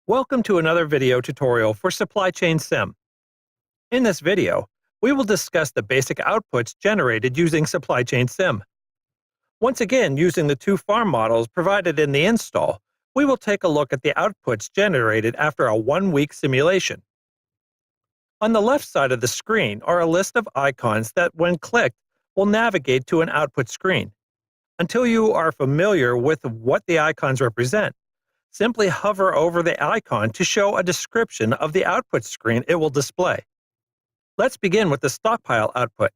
Welcome to another video tutorial for Supply Chain Sim. In this video, we will discuss the basic outputs generated using Supply Chain Sim. Once again, using the two farm models provided in the install, we will take a look at the outputs generated after a one-week simulation. On the left side of the screen are a list of icons that, when clicked, will navigate to an output screen. Until you are familiar with what the icons represent, simply hover over the icon to show a description of the output screen it will display. Let's begin with the Stockpile output.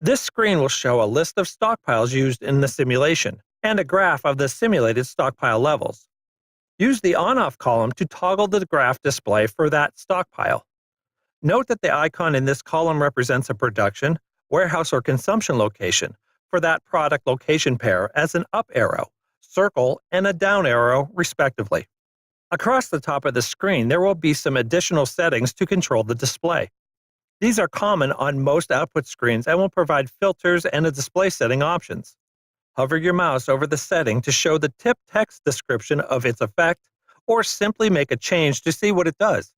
This screen will show a list of stockpiles used in the simulation and a graph of the simulated stockpile levels. Use the on-off column to toggle the graph display for that stockpile. Note that the icon in this column represents a production, warehouse, or consumption location for that product location pair as an up arrow, circle, and a down arrow, respectively. Across the top of the screen, there will be some additional settings to control the display. These are common on most output screens and will provide filters and a display setting options. Hover your mouse over the setting to show the tip text description of its effect, or simply make a change to see what it does.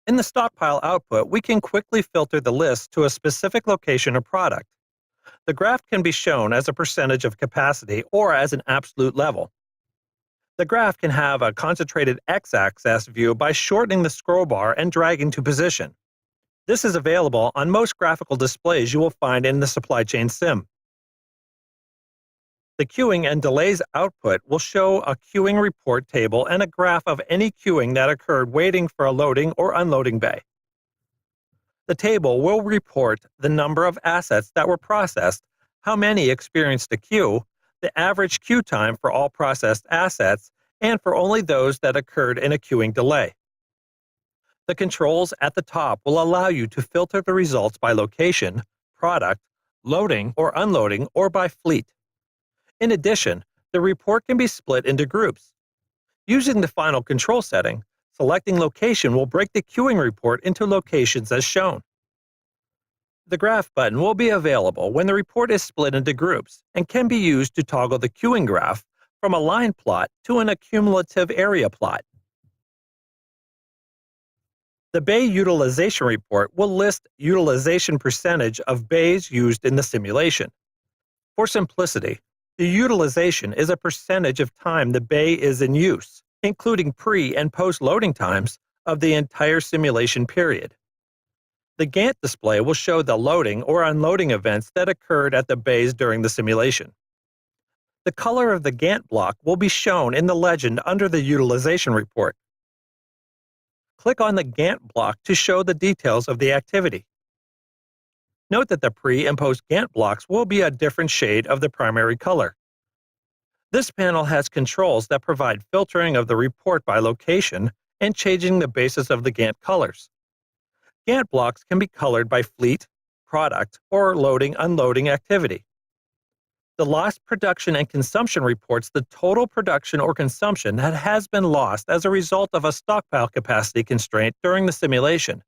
In the stockpile output, we can quickly filter the list to a specific location or product. The graph can be shown as a percentage of capacity or as an absolute level. The graph can have a concentrated x-axis view by shortening the scroll bar and dragging to position. This is available on most graphical displays you will find in the Supply Chain Sim. The queuing and delays output will show a queuing report table and a graph of any queuing that occurred waiting for a loading or unloading bay. The table will report the number of assets that were processed, how many experienced a queue, the average queue time for all processed assets, and for only those that occurred in a queuing delay. The controls at the top will allow you to filter the results by location, product, loading or unloading, or by fleet. In addition, the report can be split into groups. Using the final control setting, selecting location will break the queuing report into locations as shown. The graph button will be available when the report is split into groups and can be used to toggle the queuing graph from a line plot to an accumulative area plot. The bay utilization report will list utilization percentage of bays used in the simulation. For simplicity, the utilization is a percentage of time the bay is in use, including pre- and post-loading times of the entire simulation period. The Gantt display will show the loading or unloading events that occurred at the bays during the simulation. The color of the Gantt block will be shown in the legend under the utilization report. Click on the Gantt block to show the details of the activity. Note that the pre- and post-Gantt blocks will be a different shade of the primary color. This panel has controls that provide filtering of the report by location and changing the basis of the Gantt colors. Gantt blocks can be colored by fleet, product, or loading-unloading activity. The lost production and consumption reports the total production or consumption that has been lost as a result of a stockpile capacity constraint during the simulation.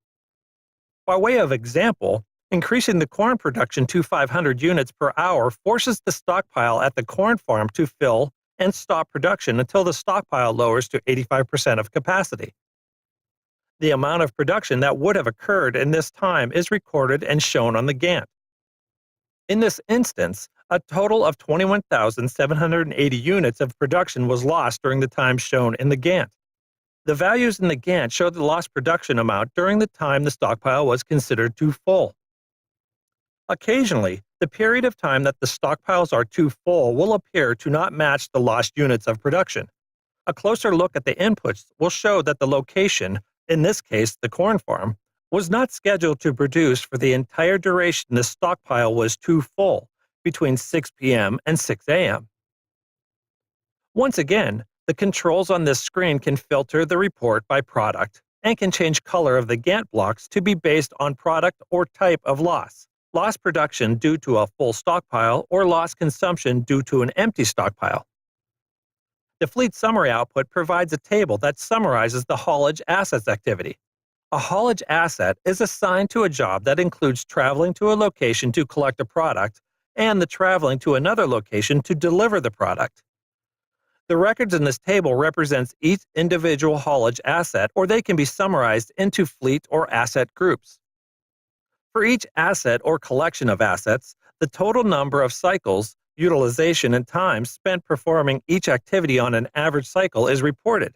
By way of example, increasing the corn production to 500 units per hour forces the stockpile at the corn farm to fill and stop production until the stockpile lowers to 85% of capacity. The amount of production that would have occurred in this time is recorded and shown on the Gantt. In this instance, a total of 21,780 units of production was lost during the time shown in the Gantt. The values in the Gantt show the lost production amount during the time the stockpile was considered too full. Occasionally, the period of time that the stockpiles are too full will appear to not match the lost units of production. A closer look at the inputs will show that the location, in this case the corn farm, was not scheduled to produce for the entire duration the stockpile was too full, between 6 p.m. and 6 a.m. Once again, the controls on this screen can filter the report by product and can change color of the Gantt blocks to be based on product or type of loss. Lost production due to a full stockpile or lost consumption due to an empty stockpile. The fleet summary output provides a table that summarizes the haulage assets activity. A haulage asset is assigned to a job that includes traveling to a location to collect a product and the traveling to another location to deliver the product. The records in this table represents each individual haulage asset, or they can be summarized into fleet or asset groups. For each asset or collection of assets, the total number of cycles, utilization, and time spent performing each activity on an average cycle is reported.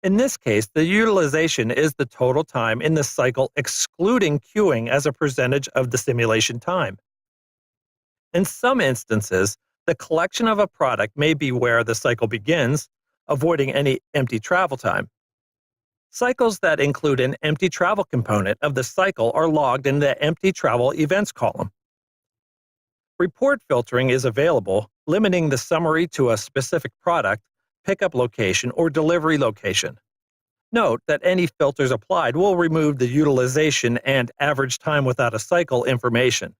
In this case, the utilization is the total time in the cycle excluding queuing as a percentage of the simulation time. In some instances, the collection of a product may be where the cycle begins, avoiding any empty travel time. Cycles that include an empty travel component of the cycle are logged in the empty travel events column. Report filtering is available, limiting the summary to a specific product, pickup location, or delivery location. Note that any filters applied will remove the utilization and average time without a cycle information.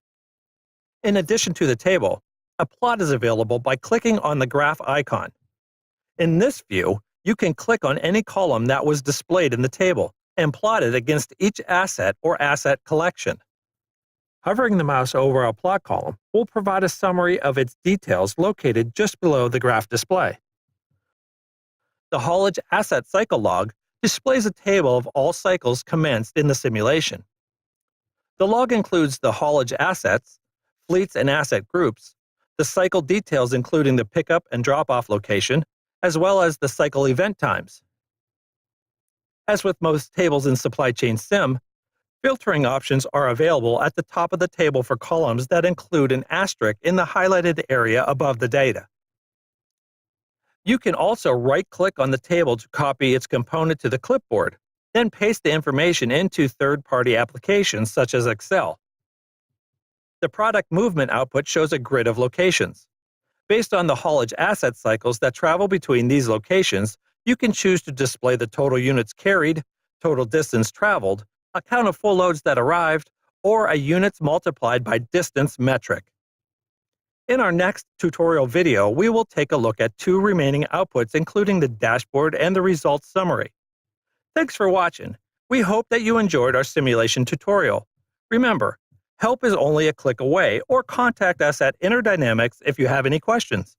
In addition to the table, a plot is available by clicking on the graph icon. In this view, you can click on any column that was displayed in the table and plot it against each asset or asset collection. Hovering the mouse over a plot column will provide a summary of its details located just below the graph display. The haulage asset cycle log displays a table of all cycles commenced in the simulation. The log includes the haulage assets, fleets and asset groups, the cycle details including the pickup and drop-off location, as well as the cycle event times. As with most tables in Supply Chain Sim, filtering options are available at the top of the table for columns that include an asterisk in the highlighted area above the data. You can also right-click on the table to copy its component to the clipboard, then paste the information into third-party applications such as Excel. The product movement output shows a grid of locations. Based on the haulage asset cycles that travel between these locations, you can choose to display the total units carried, total distance traveled, a count of full loads that arrived, or a units multiplied by distance metric. In our next tutorial video, we will take a look at two remaining outputs, including the dashboard and the results summary. Thanks for watching. We hope that you enjoyed our simulation tutorial. Remember, help is only a click away, or contact us at InterDynamics if you have any questions.